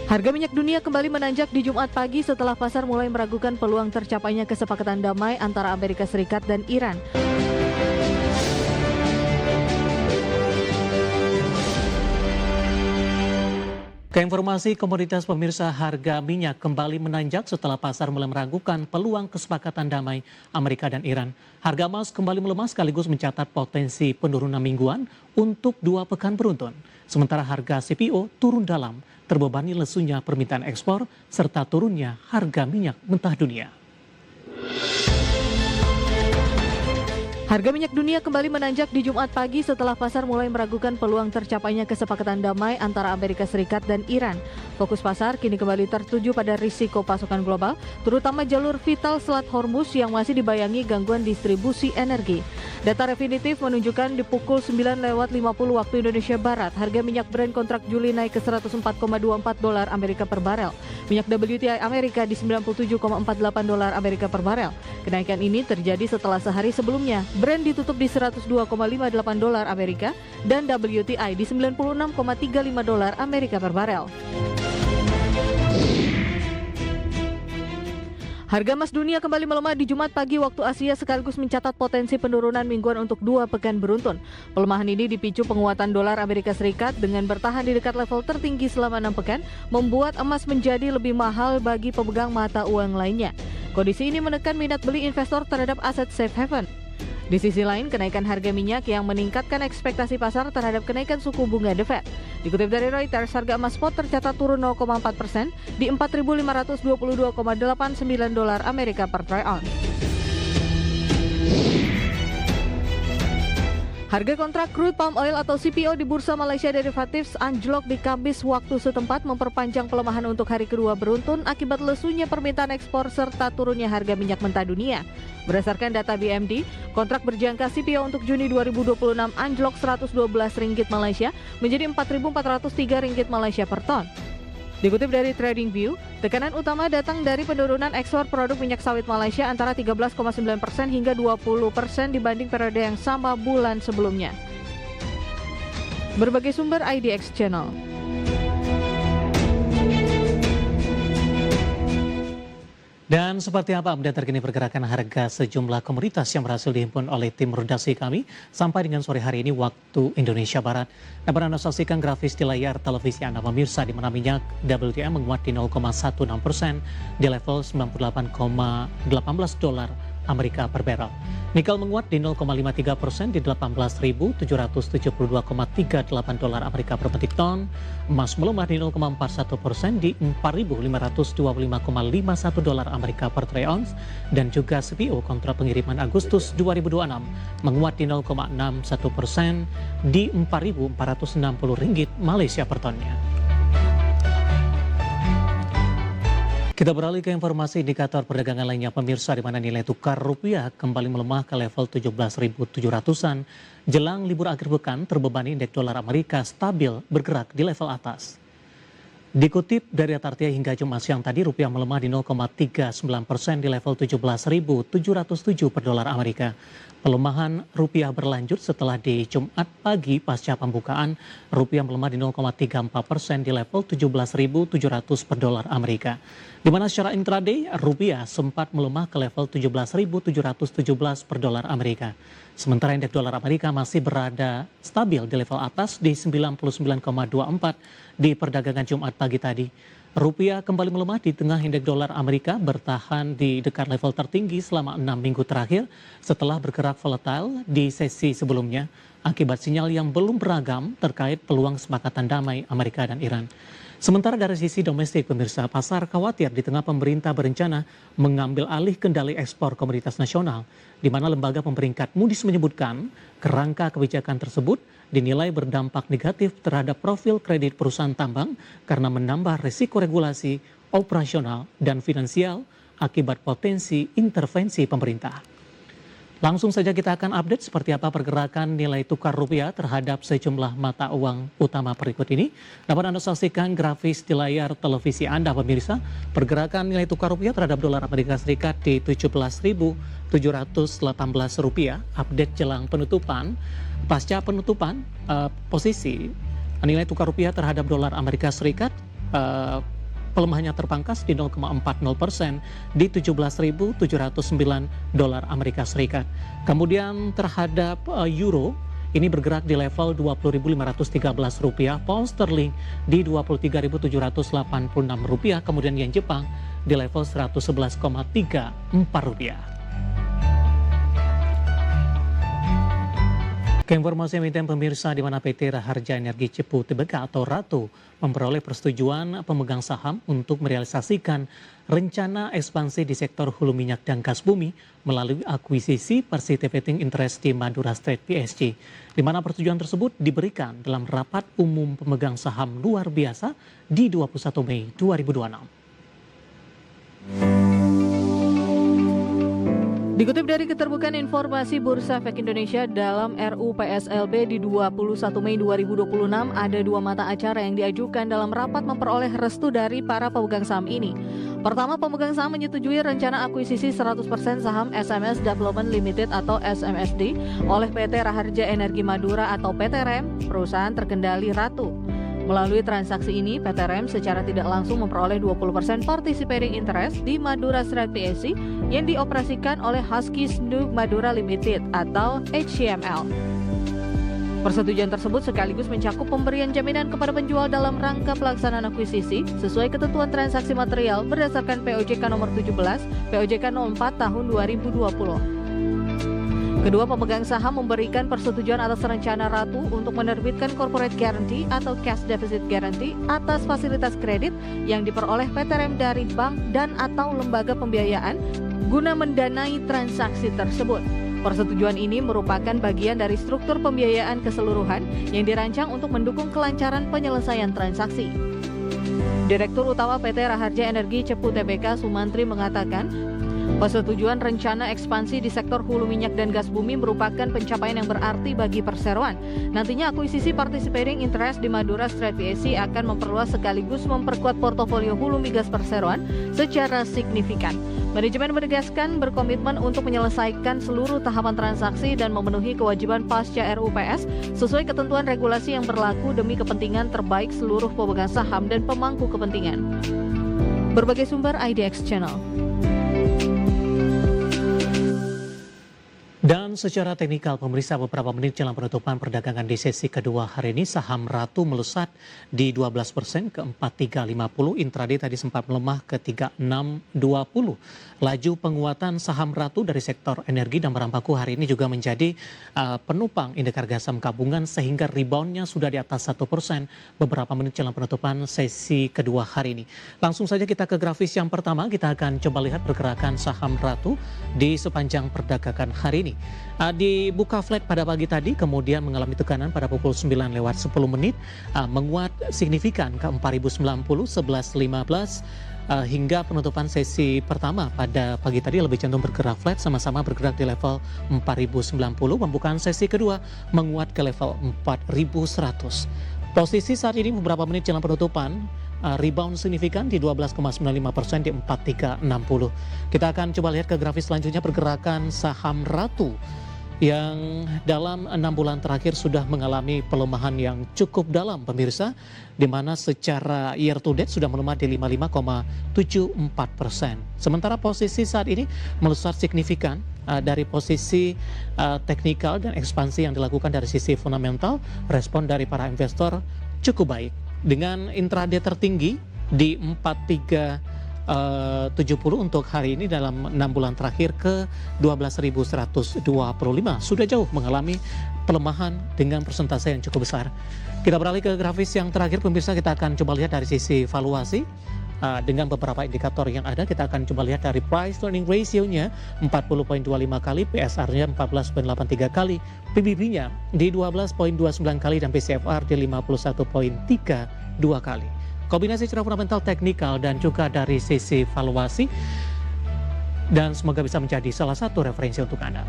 Harga minyak dunia kembali menanjak di Jumat pagi setelah pasar mulai meragukan peluang tercapainya kesepakatan damai antara Amerika Serikat dan Iran. Ke informasi komoditas pemirsa, harga minyak kembali menanjak setelah pasar mulai meragukan peluang kesepakatan damai Amerika dan Iran. Harga emas kembali melemah sekaligus mencatat potensi penurunan mingguan untuk 2 pekan beruntun. Sementara harga CPO turun dalam, terbebani lesunya permintaan ekspor serta turunnya harga minyak mentah dunia. Harga minyak dunia kembali menanjak di Jumat pagi setelah pasar mulai meragukan peluang tercapainya kesepakatan damai antara Amerika Serikat dan Iran. Fokus pasar kini kembali tertuju pada risiko pasokan global, terutama jalur vital Selat Hormuz yang masih dibayangi gangguan distribusi energi. Data definitif menunjukkan di pukul 9:50 waktu Indonesia Barat, harga minyak Brent kontrak Juli naik ke $104,24 Amerika per barel. Minyak WTI Amerika di $97,48 Amerika per barel. Kenaikan ini terjadi setelah sehari sebelumnya Brent ditutup di $102,58 Amerika dan WTI di $96,35 Amerika per barel. Harga emas dunia kembali melemah di Jumat pagi waktu Asia sekaligus mencatat potensi penurunan mingguan untuk 2 pekan beruntun. Pelemahan ini dipicu penguatan dolar Amerika Serikat dengan bertahan di dekat level tertinggi selama 6 pekan, membuat emas menjadi lebih mahal bagi pemegang mata uang lainnya. Kondisi ini menekan minat beli investor terhadap aset safe haven. Di sisi lain, kenaikan harga minyak yang meningkatkan ekspektasi pasar terhadap kenaikan suku bunga The Fed. Dikutip dari Reuters, harga emas spot tercatat turun 0,4% di $4.522,89 Amerika per troy ounce. Harga kontrak crude palm oil atau CPO di Bursa Malaysia Derivatives anjlok di Kamis waktu setempat, memperpanjang pelemahan untuk hari kedua beruntun akibat lesunya permintaan ekspor serta turunnya harga minyak mentah dunia. Berdasarkan data BMD, kontrak berjangka CPO untuk Juni 2026 anjlok Rp112 Malaysia menjadi Rp4.403 Malaysia per ton. Dikutip dari TradingView, tekanan utama datang dari penurunan ekspor produk minyak sawit Malaysia antara 13,9% hingga 20% dibanding periode yang sama bulan sebelumnya. Berbagai sumber IDX Channel. Dan seperti apa update terkini pergerakan harga sejumlah komoditas yang berhasil dihimpun oleh tim redaksi kami sampai dengan sore hari ini waktu Indonesia Barat. Dapat Anda saksikan grafis di layar televisi Anda pemirsa, di mana minyak WTI menguat di 0,16% di level $98,18 Amerika per barrel. Nikel menguat di 0,53% di $18.772,38 Amerika per metric ton. Emas melemah di 0,41% di $4.525,51 Amerika per troy ounce. Dan juga CPO kontrak pengiriman Agustus 2026 menguat di 0,61% di Rp4.460 Malaysia per tonnya. Kita beralih ke informasi indikator perdagangan lainnya pemirsa, di mana nilai tukar rupiah kembali melemah ke level 17.700-an. Jelang libur akhir pekan, terbebani indeks dolar Amerika stabil bergerak di level atas. Dikutip dari Atartia hingga Jumat siang tadi, rupiah melemah di 0,39% di level 17.707 per dolar Amerika. Pelemahan rupiah berlanjut setelah di Jumat pagi pasca pembukaan, rupiah melemah di 0,34% di level 17.700 per dolar Amerika. Di mana secara intraday, rupiah sempat melemah ke level 17.717 per dolar Amerika. Sementara indeks dolar Amerika masih berada stabil di level atas di 99,24 di perdagangan Jumat pagi tadi. Rupiah kembali melemah di tengah indeks dolar Amerika bertahan di dekat level tertinggi selama 6 minggu terakhir setelah bergerak volatile di sesi sebelumnya akibat sinyal yang belum beragam terkait peluang kesepakatan damai Amerika dan Iran. Sementara dari sisi domestik pemirsa, pasar khawatir di tengah pemerintah berencana mengambil alih kendali ekspor komoditas nasional, di mana lembaga pemeringkat Moody's menyebutkan kerangka kebijakan tersebut dinilai berdampak negatif terhadap profil kredit perusahaan tambang karena menambah risiko regulasi, operasional, dan finansial akibat potensi intervensi pemerintah. Langsung saja kita akan update seperti apa pergerakan nilai tukar rupiah terhadap sejumlah mata uang utama berikut ini. Dapat Anda saksikan grafis di layar televisi Anda pemirsa. Pergerakan nilai tukar rupiah terhadap dolar Amerika Serikat di 17.718 rupiah. Update jelang penutupan. Pasca penutupan posisi nilai tukar rupiah terhadap dolar Amerika Serikat pelemahannya terpangkas di 0,40% di 17.709 dolar Amerika Serikat. Kemudian terhadap euro, ini bergerak di level 20.513 rupiah, pound sterling di 23.786 rupiah, kemudian yen Jepang di level 111,34 rupiah. Ke informasi emiten pemirsa, di mana PT Raharja Energi Cepu Tbk atau RATO memperoleh persetujuan pemegang saham untuk merealisasikan rencana ekspansi di sektor hulu minyak dan gas bumi melalui akuisisi participating interest di Madura Strait PSC, di mana persetujuan tersebut diberikan dalam rapat umum pemegang saham luar biasa di 21 Mei 2026. Dikutip dari Keterbukaan Informasi Bursa Efek Indonesia, dalam RUU PSLB di 21 Mei 2026 ada 2 mata acara yang diajukan dalam rapat memperoleh restu dari para pemegang saham ini. Pertama, pemegang saham menyetujui rencana akuisisi 100% saham SMS Development Limited atau SMSD oleh PT Raharja Energi Madura atau PT REM, perusahaan terkendali RATO. Melalui transaksi ini, PT REM secara tidak langsung memperoleh 20% participating interest di Madura Strait PSC yang dioperasikan oleh Husky Snook Madura Limited atau HCML. Persetujuan tersebut sekaligus mencakup pemberian jaminan kepada penjual dalam rangka pelaksanaan akuisisi sesuai ketentuan transaksi material berdasarkan POJK nomor 17, POJK 04 tahun 2020. Kedua pemegang saham memberikan persetujuan atas rencana RATO untuk menerbitkan corporate guarantee atau cash deficit guarantee atas fasilitas kredit yang diperoleh PT REM dari bank dan atau lembaga pembiayaan guna mendanai transaksi tersebut. Persetujuan ini merupakan bagian dari struktur pembiayaan keseluruhan yang dirancang untuk mendukung kelancaran penyelesaian transaksi. Direktur Utama PT Raharja Energi Cepu Tbk Sumantri mengatakan, persetujuan rencana ekspansi di sektor hulu minyak dan gas bumi merupakan pencapaian yang berarti bagi perseroan. Nantinya akuisisi participating interest di Madura Strait PSC akan memperluas sekaligus memperkuat portofolio hulu migas perseroan secara signifikan. Manajemen menegaskan berkomitmen untuk menyelesaikan seluruh tahapan transaksi dan memenuhi kewajiban pasca RUPS sesuai ketentuan regulasi yang berlaku demi kepentingan terbaik seluruh pemegang saham dan pemangku kepentingan. Berbagai sumber IDX Channel. Dan secara teknikal, pemirsa, beberapa menit jelang penutupan perdagangan di sesi kedua hari ini, saham RATO melesat di 12% ke 4350, intraday tadi sempat melemah ke 3620. Laju penguatan saham RATO dari sektor energi dan barang baku hari ini juga menjadi penopang indeks harga saham gabungan sehingga reboundnya sudah di atas 1% beberapa menit jelang penutupan sesi kedua hari ini. Langsung saja kita ke grafis yang pertama, kita akan coba lihat pergerakan saham RATO di sepanjang perdagangan hari ini. Dibuka flat pada pagi tadi, kemudian mengalami tekanan pada pukul 9 lewat 10 menit, menguat signifikan ke 4090, 1115, hingga penutupan sesi pertama pada pagi tadi lebih cenderung bergerak flat, sama-sama bergerak di level 4090. Pembukaan sesi kedua menguat ke level 4100. Posisi saat ini beberapa menit jelang penutupan, rebound signifikan di 12,95% di 4360. Kita akan coba lihat ke grafis selanjutnya pergerakan saham RATO yang dalam 6 bulan terakhir sudah mengalami pelemahan yang cukup dalam, pemirsa, di mana secara year to date sudah melemah di 55,74%. Sementara posisi saat ini melesat signifikan dari posisi teknikal dan ekspansi yang dilakukan dari sisi fundamental. Respon dari para investor cukup baik dengan intraday tertinggi di 4370 untuk hari ini dalam 6 bulan terakhir ke 12.125, sudah jauh mengalami pelemahan dengan persentase yang cukup besar. Kita beralih ke grafis yang terakhir, pemirsa, kita akan coba lihat dari sisi valuasi. Dengan beberapa indikator yang ada, kita akan coba lihat dari price earning ratio-nya 40,25 kali, PSR-nya 14,83 kali, PBB-nya di 12,29 kali, dan PCFR di 51,32 kali. Kombinasi secara fundamental, teknikal, dan juga dari sisi valuasi, dan semoga bisa menjadi salah satu referensi untuk Anda.